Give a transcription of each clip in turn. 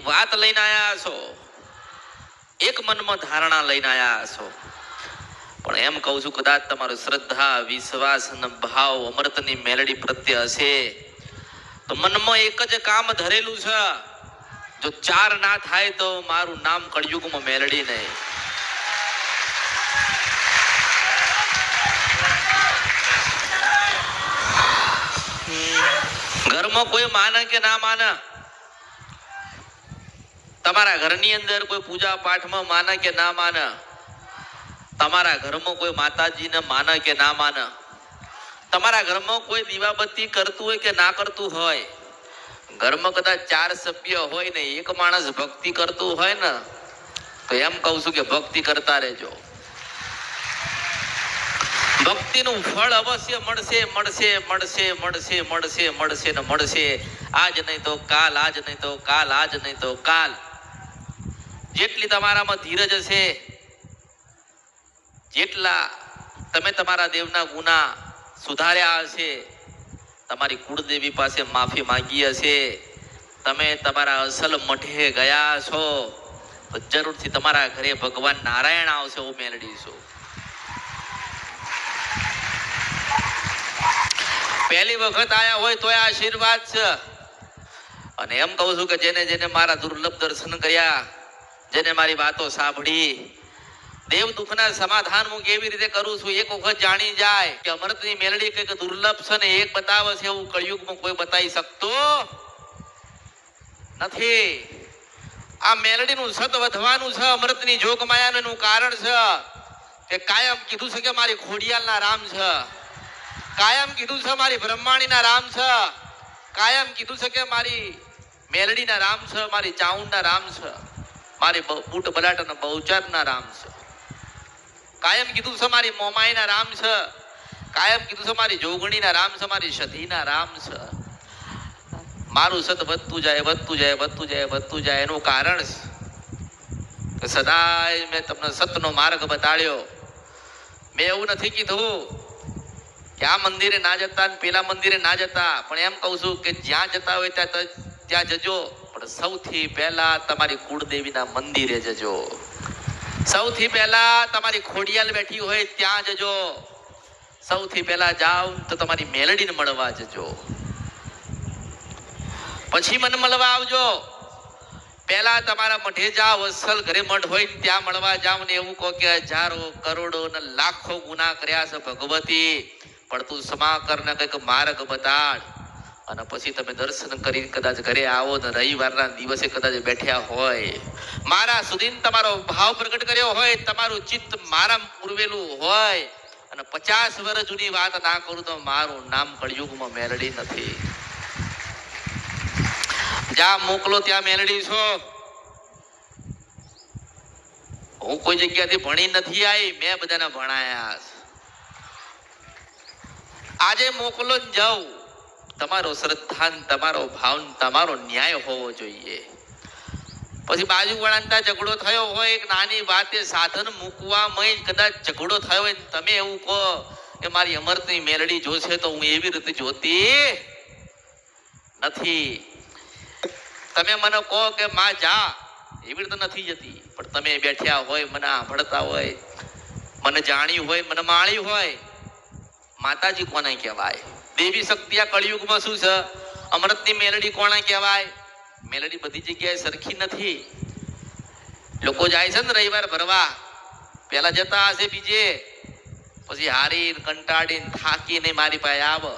વાત લઈને આયા છો, એક મનમાં ધારણા લઈને આયા છો, પણ એમ કહું છું કદાચ તમારો શ્રદ્ધા વિશ્વાસ અને ભાવ અમૃતની મેલડી પ્રત્યે હશે તો મનમાં એક જ કામ ધરેલું છે, જો 4 ના થાય તો મારું નામ કળયુગમાં મેલડી નહીં. ઘરમાં કોઈ માને કે ના માને, તમારા ઘરની અંદર કોઈ પૂજા પાઠમાં માને કે ના માને, તમારા ઘરમાં કોઈ માતાજીને માને કે ના માને, તમારા ઘરમાં કોઈ દીવાબત્તી કરતું હોય કે ના કરતું હોય, ઘરમાં કદાચ 4 સભ્ય હોય ને એક માણસ ભક્તિ કરતું હોય ને તો એમ કહું છું કે ભક્તિ કરતા રહેજો. ભક્તિનું ફળ અવશ્ય મળશે મળશે મળશે મળશે મળશે મળશે ને મળશે. આજ નહીં તો કાલ, આજ નહીં તો કાલ, આજ નહીં તો કાલ. જેટલી તમારામાં ધીરજ હશે, જેટલા તમે તમારા દેવના ગુના સુધાર્યા હશે, તમારી કુળદેવી પાસે માફી માંગી હશે, તમે તમારા અસલ મઠે ગયા છો તો જરૂરથી તમારા ઘરે ભગવાન નારાયણ આવશે. હું મેલડી છું. પહેલી વખત આયા હોય તો આશીર્વાદ છે. અને એમ કહું છું કે જેને જેને મારા દુર્લભ દર્શન કર્યા, જેને મારી વાતો સાંભળી, દેવ દુઃખના સમાધાન હું કેવી રીતે કરું છું એક વખત જાણી જાય કે અમૃતની મેલડી કંઈક દુર્લભ છે ને એક બતાવે છે એવું કળિયુગમાં કોઈ બતાવી શકતો નથી. આ મેલડીનું સત વધવાનું છે, અમૃતની જોગ માયાનું એનું કારણ છે કે કાયમ કીધું છે કે મારી ખોડિયાલના રામ છે, કાયમ કીધું છે મારી બ્રહ્માણીના રામ છે, કાયમ કીધું છે કે મારી મેલડીના રામ છે, મારી ચાઉંડના રામ છે, મારી બૂટ બલાટના બહુચારના રામ છે, કાયમ કીધું છે મારી મોમાઈના રામ છે, કાયમ કીધું છે મારી જોગણીના રામ છે, મારી સધીના રામ છે. મારું સત વધતું જાય વધતું જાય વધતું જાય વધતું જાય એનું કારણ કે સદાય મેં તમને સતનો માર્ગ બતાડ્યો. મેં એવું નથી કીધું કે આ મંદિરે ના જતા ને પેલા મંદિરે ના જતા, પણ એમ કહું છું કે જ્યાં જતા હોય ત્યાં જજો, પણ સૌથી પહેલા તમારી કુળદેવીના મંદિરે જજો, સૌથી પહેલા તમારી ખોડિયાલ બેઠી હોય ત્યાં જજો, સૌથી પહેલા જાઓ તો તમારી મેલડીને મળવા જજો, પછી મને મળવા આવજો. પહેલા તમારા મઠે જાઓ, અસલ ઘરે મઠ હોય ત્યાં મળવા જાવ ને એવું કહો કે હજારો કરોડો ને લાખો ગુના કર્યા છે ભગવતી, પણ તું ક્ષમા કર ને કંઈક માર્ગ બતાડ. અને પછી તમે દર્શન કરી કદાચ ઘરે આવો ને રવિવારના દિવસે કદાચ બેઠ્યા હોય, મારા સુધી તમારો ભાવ પ્રગટ કર્યો હોય, તમારું ચિત્ત મારા પૂરવેલું હોય અને 50 વર્ષ જૂની વાત ના કરું તો મારું નામ કળિયુગમાં મેલડી નથી. જ્યાં મોકલો ત્યાં મેલડી છો. હું કોઈ જગ્યાથી ભણી નથી આવી, મેં બધાને ભણાયા. આજે મોકલો જ જાઉં, તમારો શ્રદ્ધા, તમારો ભાવ, તમારો ન્યાય હોવો જોઈએ. પછી બાજુવાળાના ઝઘડો થયો હોય એક નાની વાતે સાધન મૂકવામાં કદાચ ઝઘડો થયો હોય, તમે એવું કહો કે મારી અમૃતની મેલડી જોશે, તો હું એવી રીતે જોતી નથી. તમે મને કહો કે માં જા, એવી રીતે નથી જતી, પણ તમે બેઠ્યા હોય, મને સાંભળતા હોય, મને જાણ્યું હોય, મને માણ્યું હોય. માતાજી કોને કહેવાય? દેવી શક્તિ આ કળિયુગમાં શું છે? અમૃતની મેલડી કોને કહેવાય? મેલડી બધી જગ્યાએ સરખી નથી. લોકો જાય છે ને રવિવાર ભરવા, પેલા જતા હશે બીજે, પછી હારીને કંટાળીને થાકીને મારી પાસે આવે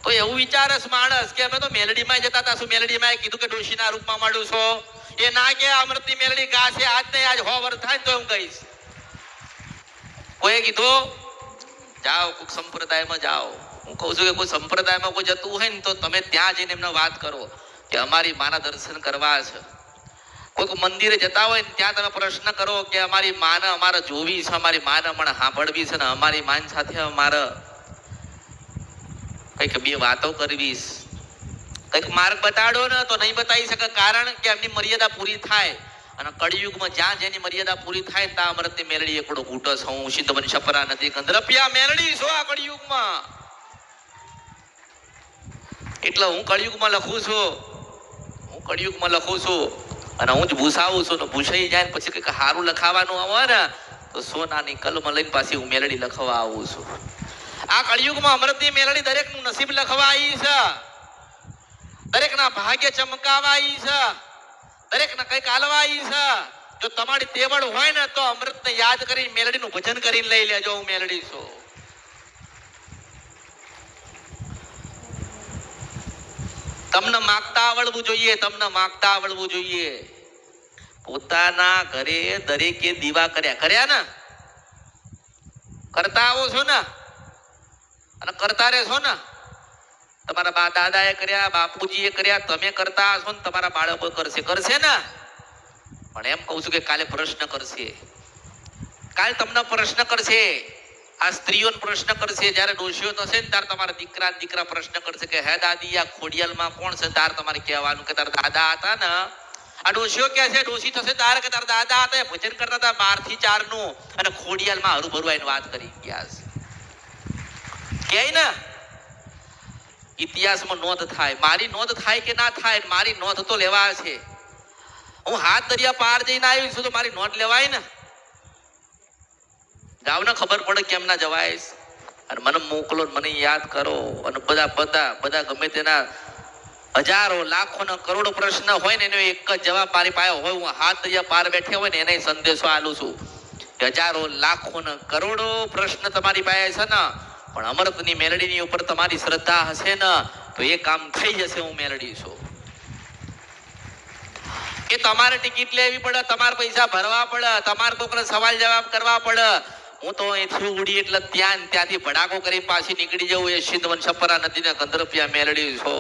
તો એવું વિચારે માણસ કે અમે તો મેલડીમાં જતા હતા. શું મેલડીમાં કીધું કે ડોશીના રૂપમાં મળું છો? એ ના કે અમૃતની મેલડી ગાશે આજ નહીં આજ 100 વર્ષ થાય તો હું કહીશ. કોઈ કીધું જાઓ કોઈક સંપ્રદાયમાં જાઓ. હું કહું છું કે કોઈ સંપ્રદાયમાં કોઈ જતું હોય ને તો તમે ત્યાં જઈને એમને વાત કરો કે અમારી માના દર્શન કરવા છે. કોઈક મંદિરે જતા હોય ને ત્યાં તમે પ્રશ્ન કરો કે અમારી માને અમારે જોવી છે, અમારી માને મને સાંભળવી છે ને અમારી માન સાથે અમારે કંઈક 2 વાતો કરવી, કંઈક માર્ગ બતાડો ને તો નહીં બતાવી શકે, કારણ કે એમની મર્યાદા પૂરી થાય. અને કળિયુગમાં જ્યાં જેની મર્યાદા પૂરી થાય ત્યાં અમૃતની મેલડી એકડો ઘૂંટો છે. હું સિદ્ધબન છપરા નથી કંદરપિયા મેલડી છો આ કળિયુગમાં. એટલે હું કળિયુગમાં લખું છું, હું કળિયુગમાં લખું છું અને હું જ ભૂસાવું છું ને ભૂસાઈ જાય ને પછી કંઈક સારું લખાવાનું આવે ને તો સોનાની કલમ લઈને પાછી હું મેલડી લખવા આવું છું. આ કળિયુગમાં અમૃતની મેલડી દરેકનું નસીબ લખવા આવી છે, દરેકના ભાગ્ય ચમકાવા આવી છે, દરેકને કંઈક આલવા આવી છે. જો તમારી તેવડ હોય ને તો અમૃતને યાદ કરી મેલડીનું ભજન કરીને લઈ લેજો. હું મેલડી છું. તમને માગતા આવડવું જોઈએ, તમને માગતા આવડવું જોઈએ. પોતાના ઘરે દરેકે દીવા કર્યા ને, કરતા આવો છો ને અને કરતા રહેશો ને. તમારા બા દાદાએ કર્યા, બાપુજીએ કર્યા, તમે કરતા હશો ને તમારા બાળકો કરશે ને. પણ એમ કહું છું કે કાલે પ્રશ્ન કરશે, કાલે તમને પ્રશ્ન કરશે. આ સ્ત્રીઓને પ્રશ્ન કરશે. જ્યારે ડોશીઓ થશે ને ત્યારે તમારા દીકરા પ્રશ્ન કરશે કે હે દાદી આ ખોડિયાલમાં કોણ છે? તાર તમારે કહેવાનું કે તારા દાદા હતા ને. આ ડોશીઓ કે છે, ડોશી થશે તારે કે તારા દાદા હતા, ભજન કરતા હતા 12 થી 4 નું, અને ખોડિયાલમાં હરુભરું આવીને વાત કરી ગયા છે. કે ને ઇતિહાસમાં નોંધ થાય. મારી નોંધ થાય કે ના થાય, મારી નોંધ તો લેવા છે. હું હાથ દરિયા પાર જઈને આવી છું તો મારી નોંધ લેવાય ને. જાવ ને ખબર પડે કેમ ના જવાય. અને મને મોકલો, મને યાદ કરો. અને બધા ગમે તેના હજારો લાખો ને કરોડો પ્રશ્ન હોય ને એનો એક જ જવાબ મારી પાસે હોય. હું હાથ દરિયા પાર બેઠે હોય ને એને સંદેશો આલું છું. હજારો લાખો ને કરોડો પ્રશ્ન તમારી પાસે છે ને, પણ અમૃતની મેલડીની ઉપર તમારી શ્રદ્ધા હશે ને તો એ કામ થઈ જશે. હું મેલડી છું. કે તમારે ટિકિટ લેવી પડે, તમારે પૈસા ભરવા પડે, તમારે કોઈકને સવાલ જવાબ કરવા પડે. હું તો અહીંથી ઉડી એટલે ત્યાંથી ભડાકો કરી પાછી નીકળી જવું. એ સિંધવન છપરા નદીને કંદરપિયા મેલડી છો.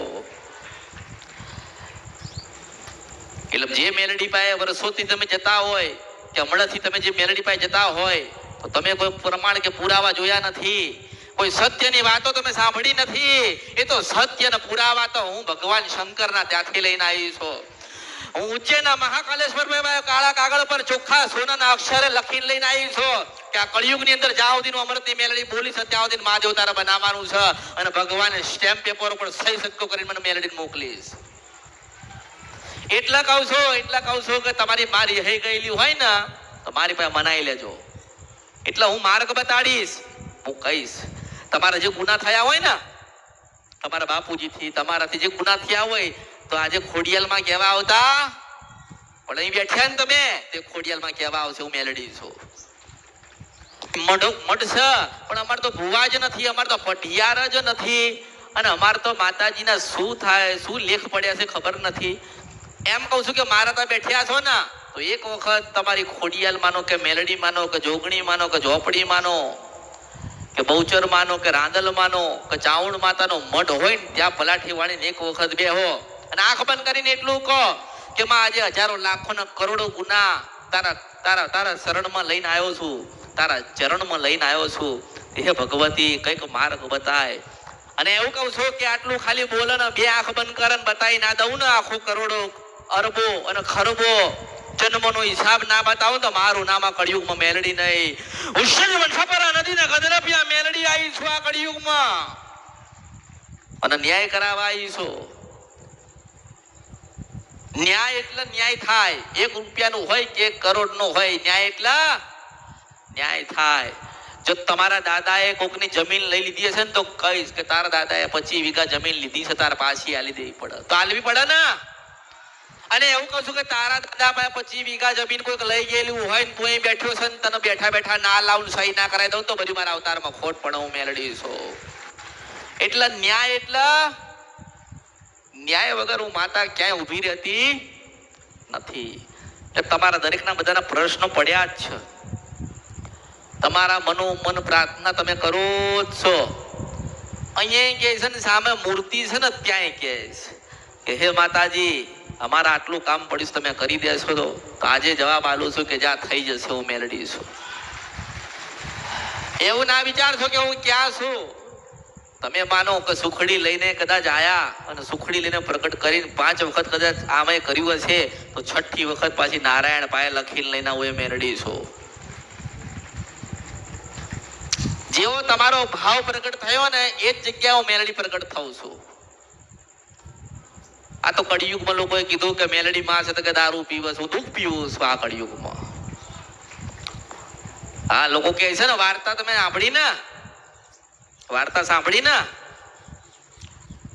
એટલે જે મેલડી પાસે વર્ષોથી તમે જતા હોય કે હમણાંથી તમે જે મેલડી પાસે જતા હોય તો તમે કોઈ પ્રમાણ કે પુરાવા જોયા નથી, કોઈ સત્યની વાતો તમે સાંભળી નથી. એ તો સત્યના પુરાવા તો હું ભગવાન શંકરના ત્યાંથી લઈને આવી છું. હું ઉજ્જૈનના મહાકાલેશ્વર કાળા કાગળ પર ચોખ્ખા સોનાના અક્ષરે લખીને લઈને આવી છું કે આ કળિયુગની અંદર જ્યાં સુધીનું અમૃતની મેલડી બોલી છે ત્યાં સુધી મહાદેવ તારા બનાવવાનું છે. અને ભગવાને સ્ટેમ્પ પેપર ઉપર સહી સત્યો કરીને મને મેલડીને મોકલીશ. એટલા કહું છું કે તમારી મારી રહી ગયેલી હોય ને તો મારી પાસે મનાઈ લેજો. એટલે હું માર્ગ બતાડીશ, હું કહીશ. તમારા જે ગુના થયા હોય ને, તમારા બાપુજીથી તમારાથી જે ગુના થયા હોય તો આજે ખોડિયાલમાં કહેવા આવતા, પણ અહીં બેઠ્યા ને તમે તે ખોડિયાલમાં કહેવા આવશે હું મેલડી છું. મઢ છે પણ અમારે તો ભુવા જ નથી, અમારે તો પઢિયાર જ નથી. અને અમારે તો માતાજીના શું થાય, શું લેખ પડ્યા છે ખબર નથી. એમ કહું છું કે મારા ત્યાં બેઠ્યા છો ને તો એક વખત તમારી ખોડિયાલ માનો કે મેલડી માનો કે જોગણી માનો કે ઝોપડી માનો કે બહુચર માનો કે રાંદલ માનો કે ચાવણ માતાનો મઢ હોય ને ત્યાં પલાઠી વાળીને એક વખત બેહો અને આંખ બંધ કરીને એટલું કહો કે માં આજે હજારો લાખો ના કરોડો ગુના તારા શરણમાં લઈને આવ્યો છું, તારા ચરણમાં લઈને આવ્યો છું. હે ભગવતી કંઈક માર્ગ બતાય. અને એવું કહું છું કે આટલું ખાલી બોલે ને, બે આંખ બંધ કરે ને બતાવી ના દઉં ને આખું કરોડો અરબો અને ખરબો જન્મનો હિસાબ ના બતાવો તો મારું નામ આ કળિયુગમાં મેલડી નહીં. ઉષ્ણવન છપરા નદીના ગદરપિયા મેલડી આવી છું આ કળિયુગમાં અને ન્યાય કરાવવા આવી છું. ન્યાય એટલે ન્યાય થાય. 1 રૂપિયાનું હોય કે 1 કરોડનું હોય, ન્યાય એટલે ન્યાય થાય. જો તમારા દાદાએ કોકની જમીન લઈ લીધી હશે ને તો કહીશ કે તારા દાદાએ 25 વીઘા જમીન લીધી છે, તારે પાછી આલી દેવી પડે તો આલવી પડે ને. અને એવું કહું છું કે તારા દાદા પાસે 25 વીઘા જમીન કોઈક લઈ ગયેલું હોય ને તું અહીં બેઠો છે ને તને બેઠા બેઠા ના લાવું સહી ના કરાવી દઉં તો બધી મારા અવતારમાં ખોટ પણ હું મેલડી છું. એટલે ન્યાય વગર હું માતા ક્યાંય ઊભી રહેતી નથી. તમારા દરેકના બધાના પ્રશ્નો પડ્યા જ છે. તમારા મન પ્રાર્થના તમે કરો જ છો. અહીંયા કે છે ને સામે મૂર્તિ છે ને ત્યાં કહે છે કે હે માતાજી અમારા આટલું કામ પડ્યું તમે કરી દેશો તો આજે જવાબ આલું છું કે જ્યાં થઈ જશે હું મેલડી છું. એવું ના વિચારશો કે હું ક્યાં છું. તમે માનો કે સુખડી લઈને કદાચ આયા અને સુખડી લઈને પ્રગટ કરીને 5 વખત કદાચ આમે કર્યું હશે તો 6ઠી વખત પાછી નારાયણ પાયે લખીને લઈને હું મેલડી છું. જેવો તમારો ભાવ પ્રગટ થયો ને એ જ જગ્યાએ હું મેલડી પ્રગટ થઉં છું. આ તો કળિયુગમાં લોકોએ કીધું કે મેલડી માં છે તો કે દારૂ પીવે છે, હું દુઃખ પીવું છું આ કળિયુગમાં. હા, લોકો કહે છે ને વાર્તા તમે સાંભળી ને, વાર્તા સાંભળી ને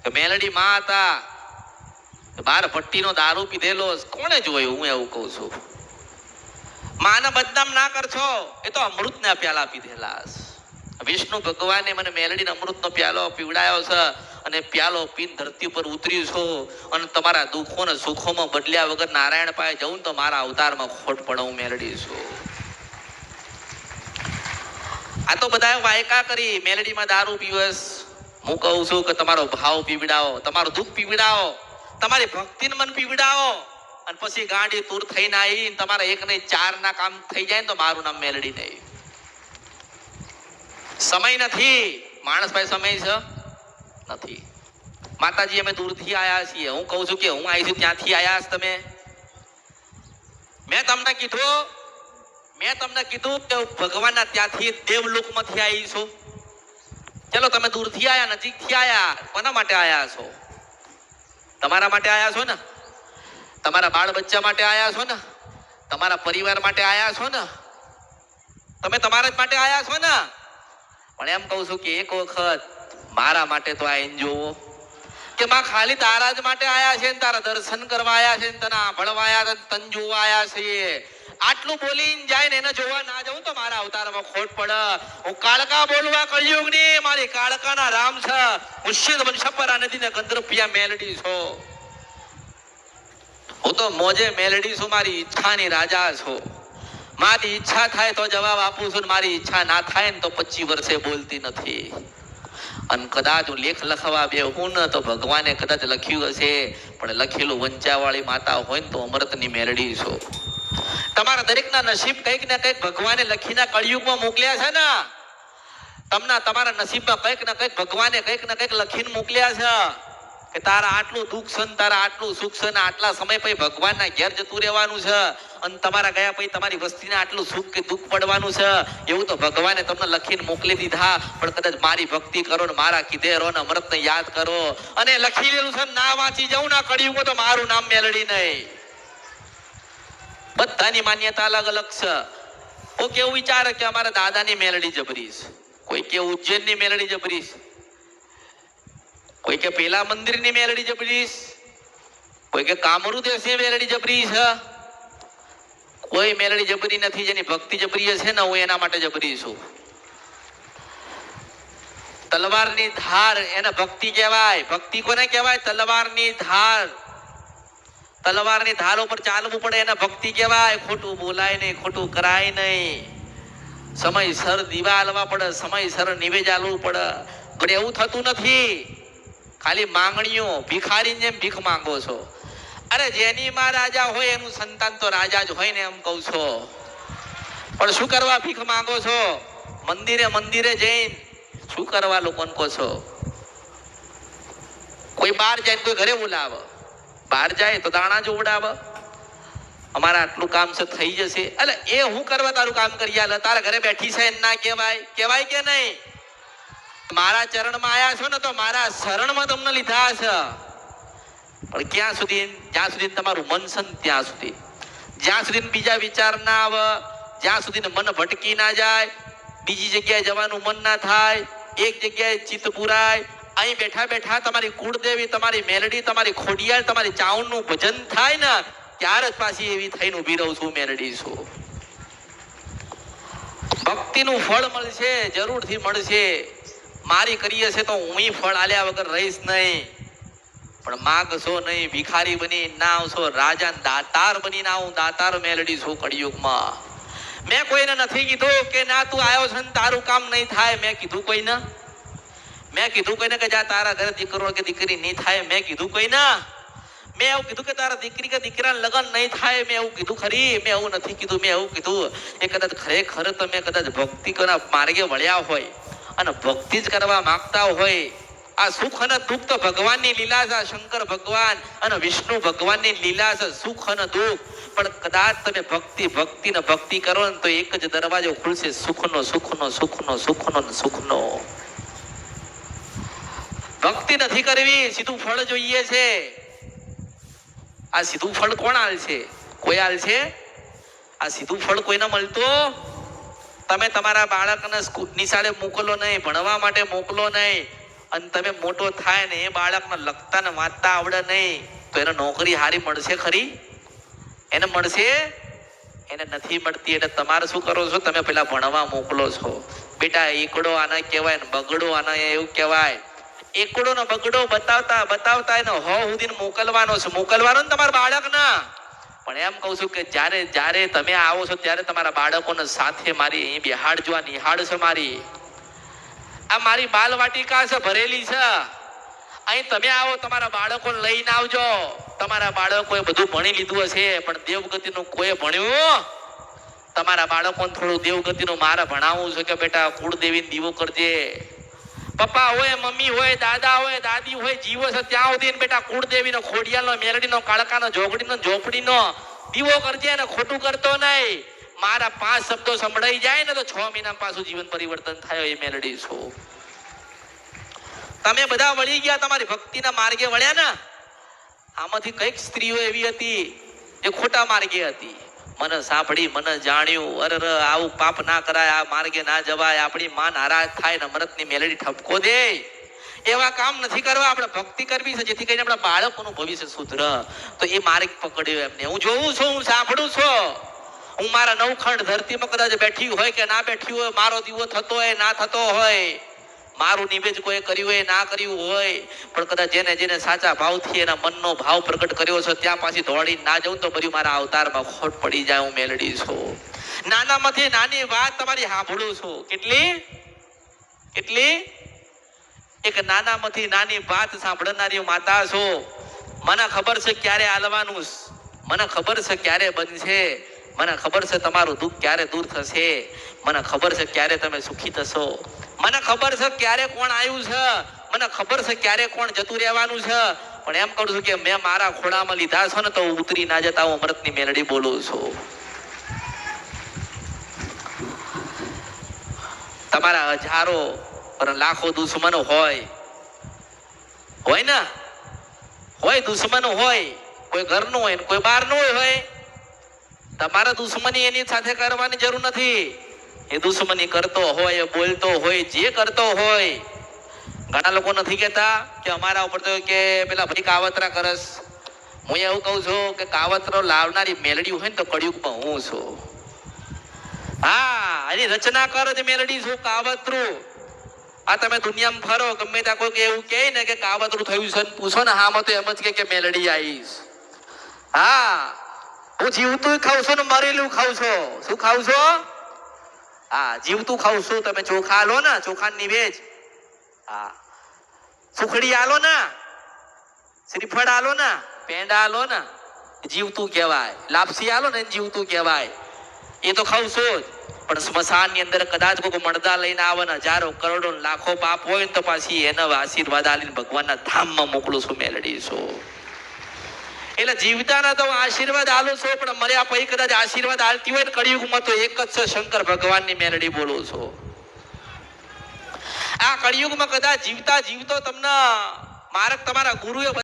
કે મેલડી માં હતા, બાર ભટ્ટીનો દારૂ પીધેલો. કોણે જોયું? હું એવું કઉ છું. માને બદનામ ના કરશો, એ તો અમૃતના પ્યાલા પીધેલા. વિષ્ણુ ભગવાને મને મેલડીને અમૃતનો પ્યાલો પીવડાયો છે અને પ્યાલો પીને ધરતી પર ઉતરી છું અને તમારા દુઃખો ને સુખોમાં બદલ્યા વગર નારાયણ પાસે જવું તો મારા અવતારમાં ખોટ પડે. હું મેલડી છું. આ તો બધા વાયકા કરી મેલડીમાં દારૂ પીવસ. હું કહું છું કે તમારો ભાવ પીવડાવો, તમારું દુઃખ પીવડાવો, તમારી ભક્તિને મન પીવડાવો અને પછી ગાંડી તૂર થઈને આવી તમારા એક નહીં ચાર ના કામ થઈ જાય ને તો મારું નામ મેલડી નહીં. સમય નથી માણસ પાસે, સમય છે નથી. માતાજી અમે દૂરથી આયા છીએ. હું કહું છું કે હું આવી છું ત્યાંથી આયા છો તમે. મેં તમને કીધું કે ભગવાનના ત્યાંથી દેવલોકમાંથી આવી છું. ચલો તમે દૂરથી આયા, નજીકથી આયા, કોના માટે આયા છો? તમારા માટે આયા છો ને, તમારા બાળ બચ્ચા માટે આયા છો ને, તમારા પરિવાર માટે આયા છો ને, તમે તમારા જ માટે આયા છો ને. પણ એમ કહું છું કે એક વખત મારા માટે તો આઈને જોવો કે માં ખાલી તારા જ માટે આયા છે ને, તારા દર્શન કરવા આયા છે ને, તને સાંભળવા આયા છે, તને જોવા આયા છે. આટલું બોલીને જાય ને એને જોવા ના જવું તો મારા અવતારમાં ખોટ પડે. હું કાળકા બોલવા કળિયુગની, મારી કાળકાના રામ છે. હું શિવ વંશપરા નદીને ગંધર્પિયા મેલડી છું. હું તો મોજે મેલડી છું, મારી ઈચ્છાની રાજા છું. મારી ઈચ્છા થાય તો જવાબ આપું છું, મારી ઈચ્છા ના થાય ને તો 25 વર્ષે બોલતી નથી. અને કદાચ હું લેખ લખવા બેહું ને તો ભગવાને કદાચ લખ્યું હશે, પણ લખેલું વંચાવાળી માતા હોય ને તો અમૃતની મેલડી છો. તમારા દરેકના નસીબ કંઈક ને કંઈક ભગવાને લખીને કળિયુગમાં મોકલ્યા છે ને. તમારા નસીબમાં કંઈક ને કંઈક ભગવાને કંઈક ને કંઈક લખીને મોકલ્યા છે કે તારા આટલું દુઃખ છે, તારા આટલું સુખ છે ને આટલા સમય પછી ભગવાનના ઘેર જતું રહેવાનું છે અને તમારા ગયા પછી તમારી વસ્તીને આટલું સુખ કે દુઃખ પડવાનું છે. એવું તો ભગવાને તમને લખીને મોકલી દીધા. પણ કદાચ મારી ભક્તિ કરો ને મારા કીધે રહો ને અમૃતને યાદ કરો અને લખી લેલું છે ના વાંચી જવું ના કળિયુગમાં તો મારું નામ મેલડી નહીં. બધાની માન્યતા અલગ અલગ છે. કોઈ કેવું વિચારે કે અમારા દાદાની મેલડી જબરી છે, કોઈ કે ઉજ્જૈનની મેલડી જબરી છે, કોઈ કે પેલા મંદિરની મેલડી જબરી છે, કોઈ કે કામરૂ દેશની મેલડી જબરી છે. કોઈ મેલડી જબરી નથી. જેની ભક્તિ જબરી છે ને હું એના માટે જબરી છું. તલવારની ધાર એને ભક્તિ કહેવાય. ભક્તિ કોને કહેવાય? તલવારની ધાર. તલવારની ધાર ઉપર ચાલવું પડે એને ભક્તિ કહેવાય. ખોટું બોલાય નહીં, ખોટું કરાય નહીં, સમયસર દીવા હાલવા પડે, સમયસર નિવેદ હાલવું પડે. પણ એવું થતું નથી. ખાલી માંગણીઓ ભિખારીને જેમ ભીખ માંગો છો. અરે જેની માં રાજા હોય એનું સંતાન તો રાજા જ હોય ને, એમ કહું છો. પણ શું કરવા ભીખ માંગો છો? મંદિરે જઈને શું કરવા લોકોને કહો છો? કોઈ બહાર જાય કોઈ ઘરે બોલાવે, બહાર જાય તો દાણા જોવડાવે. અમારા આટલું કામ છે થઈ જશે. એટલે એ હું કરવા તારું કામ કરી આલે? તારા ઘરે બેઠી છે ના કહેવાય? કહેવાય કે નહીં? મારા ચરણમાં આયા છો ને તો મારા શરણમાં તમને લીધા છે. પણ ક્યાં સુધી? જ્યાં સુધી તમારું મન છે ત્યાં સુધી. જ્યાં સુધી બીજા વિચાર ના આવે, જ્યાં સુધી મન ભટકી ના જાય, બીજી જગ્યાએ જવાનું મન ના થાય, એક જગ્યાએ ચિત્ત પુરાય, અહીં બેઠા બેઠા તમારી કુળદેવી, તમારી મેલડી, તમારી ખોડિયાર, તમારી ચાઉણનું ભજન થાય ને ત્યારે જ પાછી એવી થઈને ઊભી રહું છું. મેલડી છું. ભક્તિનું ફળ મળશે, જરૂરથી મળશે. મારી કરીએ છે તો હું ફળ આલ્યા વગર રહીશ નહીં. પણ માગશો નહીં, ભિખારી બની ના આવશો, રાજા દાતાર બની ના આવું. દાતાર મેલડી છું કળિયુગમાં. મેં કોઈને નથી કીધું કે ના તું આવ્યો છે ને તારું કામ નહીં થાય. મેં કીધું કોઈને? મેં કીધું કોઈને કે જા તારા ઘરે દીકરો કે દીકરી નહીં થાય? મેં કીધું કોઈને? મેં એવું કીધું કે તારા દીકરી કે દીકરાના લગ્ન નહીં થાય? મેં એવું કીધું ખરી? મેં એવું નથી કીધું. મેં એવું કીધું એ કદાચ ખરેખર તમે કદાચ ભક્તિ કરના માર્ગે વળ્યા હોય અને ભક્તિ જ કરવા માંગતા હોય. આ સુખ અને દુઃખ તો ભગવાનની લીલા છે. શંકર ભગવાન અને વિષ્ણુ ભગવાનની લીલા છે, સુખ અને દુઃખ. પણ કદાચ તમે ભક્તિ કરો ને તો એક જ દરવાજો ખુલશે, સુખનો. ભક્તિ નથી કરવી, સીધું ફળ જોઈએ છે. આ સીધું ફળ કોણ આલશે? કોઈ આલશે? આ સીધું ફળ કોઈને મળતું? તમે તમારા બાળકને નિશાળે મોકલો નહીં, ભણવા માટે મોકલો નહીં, અને તમે મોટો થાય ને એ બાળકને લખતા ને વાંચતા આવડે નહીં, તો એને નોકરી હારી મળશે ખરી? એને મળશે? એને નથી મળતી. એટલે તમારે શું કરો છો? તમે પેલા ભણવા મોકલો છો. બેટા એકડો આને કહેવાય ને બગડો આને એવું કહેવાય. એકડો ને બગડો બતાવતા બતાવતા એને હો સુધી મોકલવાનો છે. મોકલવાનો ને તમારા બાળકને. પણ એમ કહું છું કે જ્યારે જ્યારે તમે આવો છો ત્યારે તમારા બાળકોને સાથે મારી અહીં બિહાડજો. આ નિહાળ છે મારી, આ મારી બાલવાટિકા છે, ભરેલી છે. અહીં તમે આવો, તમારા બાળકોને લઈને આવજો. તમારા બાળકોએ બધું ભણી લીધું હશે, પણ દેવગતિનું કોઈ ભણ્યું? તમારા બાળકોને થોડું દેવગતિનું મારે ભણાવવું છે કે બેટા કુળદેવીને દીવો કરજે. પપ્પા હોય, મમ્મી હોય, દાદા હોય, દાદી હોય, જીવો છે ત્યાં સુધી બેટા કુળદેવીનો, ખોડિયાલનો, મેલડીનો, કાળકાનો, જોગડીનો, ઝોપડીનો દીવો કરજે ને ખોટું કરતો નહીં. મારા 5 શબ્દો સંભળાઈ જાય ને તો 6 મહિના પાછું જીવન પરિવર્તન થાય. એ મેલડી છો. તમે બધા વળી ગયા, તમારી ભક્તિના માર્ગે વળ્યા ને. આમાંથી કઈક સ્ત્રીઓ એવી હતી જે ખોટા માર્ગે હતી. મને સાંભળી, મને જાણ્યું, અરે આવું પાપ ના કરાય, આ માર્ગે ના જવાય, આપણી માં નારાજ થાય ને અમૃતની મેલડી ઠપકો દે. એવા કામ નથી કરવા. આપણે ભક્તિ કરવી છે જેથી કરીને આપણા બાળકોનું ભવિષ્ય સુધરે. તો એ માર્ગ પકડ્યો એમને. હું જોઉં છું, હું સાંભળું છું. હું મારા નવખંડ ધરતીમાં કદાચ બેઠી હોય કે ના બેઠી હોય, મારો દીવો થતો હોય ના થતો હોય, મારું નિવેદ કોઈ કર્યું હોય ના કર્યું હોય, પણ કદાચ જેને જેને સાચા ભાવથી એના મનનો ભાવ પ્રગટ કર્યો છે ત્યાં પાછી દોડી ના જવું તો બધું મારા અવતારમાં ખોટ પડી જાય. હું મેલડી છું. નાનામાંથી નાની વાત તમારી સાંભળું છું. કેટલી એક નાનામાંથી નાની વાત સાંભળનારી માતા છો. મને ખબર છે ક્યારે હાલવાનું, મને ખબર છે ક્યારે બનશે, મને ખબર છે તમારું દુઃખ ક્યારે દૂર થશે, મને ખબર છે ક્યારે તમે સુખી થશો, મને ખબર છે ક્યારે કોણ આવ્યું છે, મને ખબર છે ક્યારે કોણ જતું રહેવાનું છે. પણ એમ કહું છું કે મેં મારા ખોળામાં લીધા છો ને તો ઉતરી ના જતા. હું અમૃતની મેલડી બોલું છું. તમારા હજારો લાખો દુશ્મનો હોય ને, હોય દુશ્મનો હોય, કોઈ ઘરનું હોય કોઈ બહારનું હોય. તમારે દુશ્મની એની સાથે કરવાની જરૂર નથી. એ દુશ્મની કરતો હોય, બોલતો હોય, જે કરતો હોય. ઘણા લોકો નથી કહેતા કે અમારા ઉપર તો કે પેલા ભાઈ કાવતરા કરસ. હું એવું કહું છું કે કાવતરો લાવનારી મેલડી હોય ને તો કળિયુગમાં હું છું. હા, એની રચના કરો તે મેલડી છું. કાવતરું આ તમે દુનિયામાં ફરો, ગમે ત્યાં કોઈ એવું કહે ને કે કાવતરું થયું છે, પૂછો ને હા તો એમ જ કે મેલડી આવીશ. હા, હું જીવતું ખાઉં છું ને મરેલું ખાઉં છું. શું ખાઉં છો? હા, જીવતું ખાઉં છું. તમે ચોખા આલો ને, ચોખા નિવેજ, હા, સુખડી આલો ને, શ્રીફળ આલો ને, પેંડા આલો ને, જીવતું કહેવાય. લાપસી આલો ને જીવતું કહેવાય. એ તો ખાઉં છું જ. પણ સ્મશાન ની અંદર કદાચ કોઈ મળદા લઈને આવે ને, હજારો કરોડો લાખો પાપ હોય ને તો પાછી એના આશીર્વાદ આલીને ભગવાનના ધામમાં મોકલું છું. મેલડી છું. એટલે જીવતાના તો આશીર્વાદ આલું છું, પણ મર્યા પછી કદાચ આશીર્વાદ આલતી હોય ને કળિયુગમાં તો એક જ છે, શંકર ભગવાનની મેલડી બોલું છું. આ કળિયુગમાં કદાચ જીવતા જીવતો તમને માર્ગ તમારા ગુરુએ